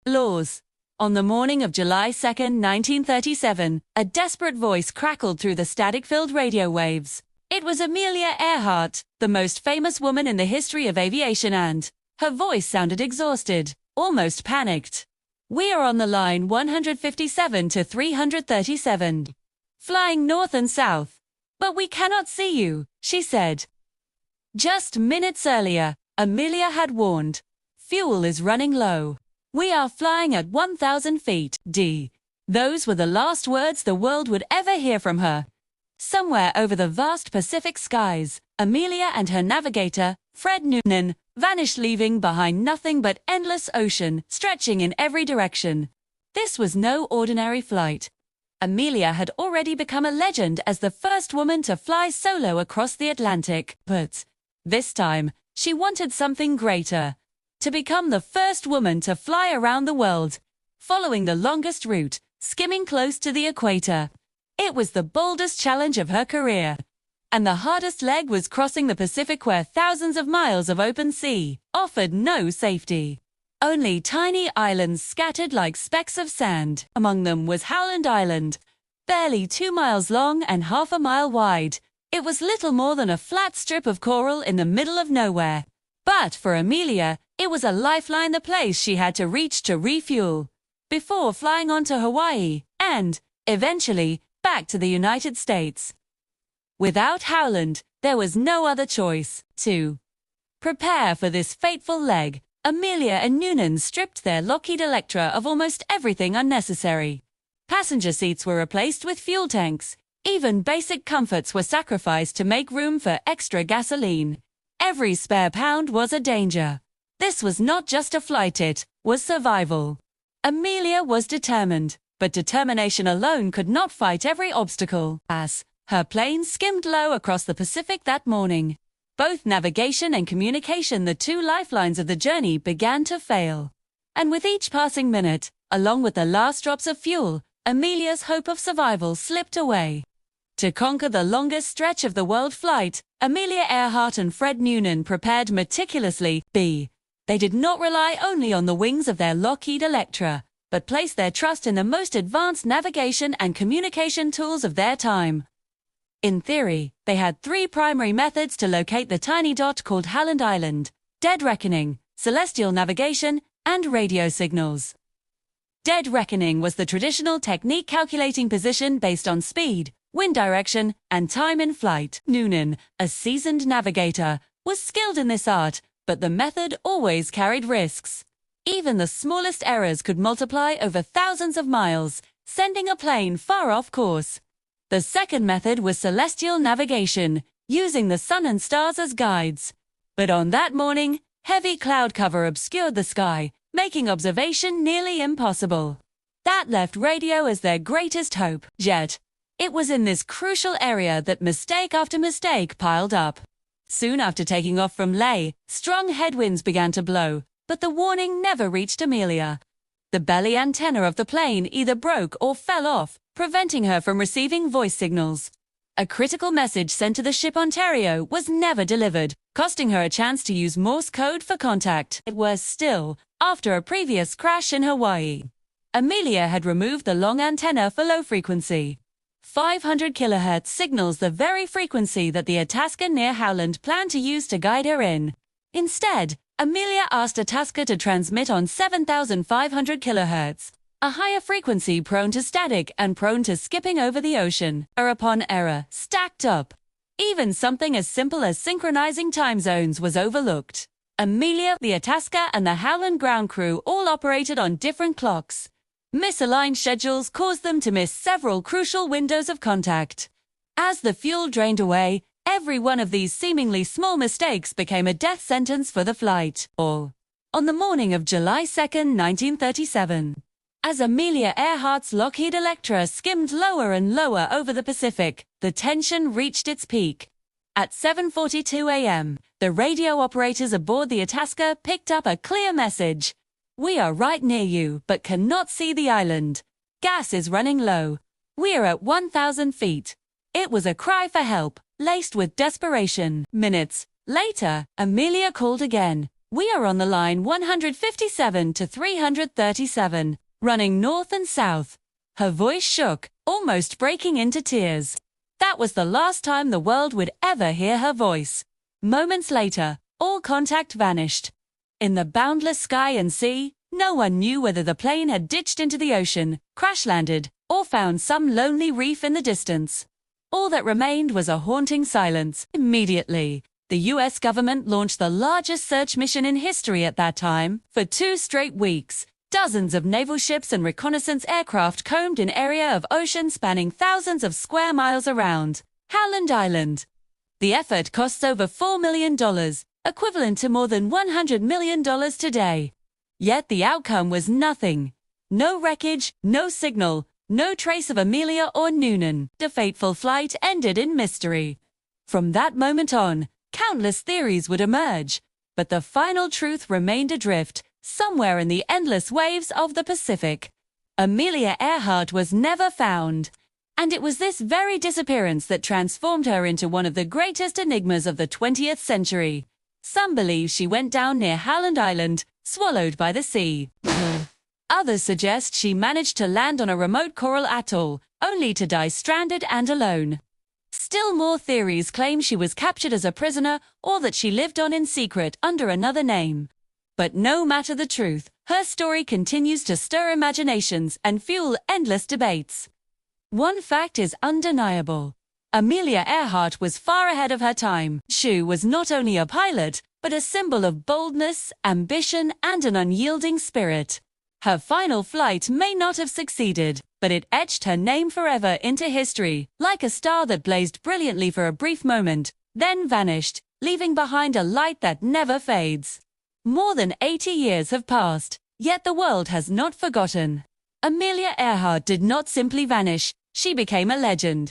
Laws. On the morning of July 2, 1937, a desperate voice crackled through the static-filled radio waves. It was Amelia Earhart, the most famous woman in the history of aviation, and her voice sounded exhausted, almost panicked. "We are on the line 157 to 337. Flying north and south. But we cannot see you," she said. Just minutes earlier, Amelia had warned, "Fuel is running low. We are flying at 1,000 feet, D." Those were the last words the world would ever hear from her. Somewhere over the vast Pacific skies, Amelia and her navigator, Fred Noonan, vanished, leaving behind nothing but endless ocean stretching in every direction. This was no ordinary flight. Amelia had already become a legend as the first woman to fly solo across the Atlantic, but this time, she wanted something greater: to become the first woman to fly around the world, following the longest route, skimming close to the equator. It was the boldest challenge of her career. And the hardest leg was crossing the Pacific, where thousands of miles of open sea offered no safety. Only tiny islands scattered like specks of sand. Among them was Howland Island, barely 2 miles long and half a mile wide. It was little more than a flat strip of coral in the middle of nowhere. But for Amelia, it was a lifeline, the place she had to reach to refuel, before flying on to Hawaii and, eventually, back to the United States. Without Howland, there was no other choice. To prepare for this fateful leg, Amelia and Noonan stripped their Lockheed Electra of almost everything unnecessary. Passenger seats were replaced with fuel tanks. Even basic comforts were sacrificed to make room for extra gasoline. Every spare pound was a danger. This was not just a flight, it was survival. Amelia was determined, but determination alone could not fight every obstacle. As her plane skimmed low across the Pacific that morning, both navigation and communication, the two lifelines of the journey, began to fail. And with each passing minute, along with the last drops of fuel, Amelia's hope of survival slipped away. To conquer the longest stretch of the world flight, Amelia Earhart and Fred Noonan prepared meticulously. They did not rely only on the wings of their Lockheed Electra, but placed their trust in the most advanced navigation and communication tools of their time. In theory, they had 3 primary methods to locate the tiny dot called Howland Island: dead reckoning, celestial navigation, and radio signals. Dead reckoning was the traditional technique, calculating position based on speed, wind direction, and time in flight. Noonan, a seasoned navigator, was skilled in this art, but the method always carried risks. Even the smallest errors could multiply over thousands of miles, sending a plane far off course. The second method was celestial navigation, using the sun and stars as guides. But on that morning, heavy cloud cover obscured the sky, making observation nearly impossible. That left radio as their greatest hope. Yet, it was in this crucial area that mistake after mistake piled up. Soon after taking off from Leh, strong headwinds began to blow, but the warning never reached Amelia. The belly antenna of the plane either broke or fell off, preventing her from receiving voice signals. A critical message sent to the ship Ontario was never delivered, costing her a chance to use Morse code for contact. It was still after a previous crash in Hawaii. Amelia had removed the long antenna for low frequency. 500 kHz signals, the very frequency that the Itasca near Howland planned to use to guide her in. Instead, Amelia asked Itasca to transmit on 7,500 kHz, a higher frequency prone to static and prone to skipping over the ocean. Error upon error stacked up. Even something as simple as synchronizing time zones was overlooked. Amelia, the Itasca, and the Howland ground crew all operated on different clocks. Misaligned schedules caused them to miss several crucial windows of contact. As the fuel drained away, every one of these seemingly small mistakes became a death sentence for the flight. All on the morning of July 2, 1937. As Amelia Earhart's Lockheed Electra skimmed lower and lower over the Pacific, the tension reached its peak. At 7:42 a.m., the radio operators aboard the Itasca picked up a clear message. "We are right near you, but cannot see the island. Gas is running low. We are at 1,000 feet." It was a cry for help, laced with desperation. Minutes later, Amelia called again. We are on the line 157 to 337, running north and south. Her voice shook, almost breaking into tears. That was the last time the world would ever hear her voice. Moments later, all contact vanished. In the boundless sky and sea, no one knew whether the plane had ditched into the ocean, crash-landed, or found some lonely reef in the distance. All that remained was a haunting silence. Immediately, the U.S. government launched the largest search mission in history at that time. For 2 straight weeks, dozens of naval ships and reconnaissance aircraft combed an area of ocean spanning thousands of square miles around Howland Island. The effort costs over $4 million, equivalent to more than $100 million today. Yet the outcome was nothing. No wreckage, no signal, no trace of Amelia or Noonan. The fateful flight ended in mystery. From that moment on, countless theories would emerge, but the final truth remained adrift, somewhere in the endless waves of the Pacific. Amelia Earhart was never found, and it was this very disappearance that transformed her into one of the greatest enigmas of the 20th century. Some believe she went down near Howland Island, swallowed by the sea. Others suggest she managed to land on a remote coral atoll, only to die stranded and alone. Still more theories claim she was captured as a prisoner or that she lived on in secret under another name. But no matter the truth, her story continues to stir imaginations and fuel endless debates. One fact is undeniable. Amelia Earhart was far ahead of her time. She was not only a pilot, but a symbol of boldness, ambition, and an unyielding spirit. Her final flight may not have succeeded, but it etched her name forever into history, like a star that blazed brilliantly for a brief moment, then vanished, leaving behind a light that never fades. More than 80 years have passed, yet the world has not forgotten. Amelia Earhart did not simply vanish, she became a legend.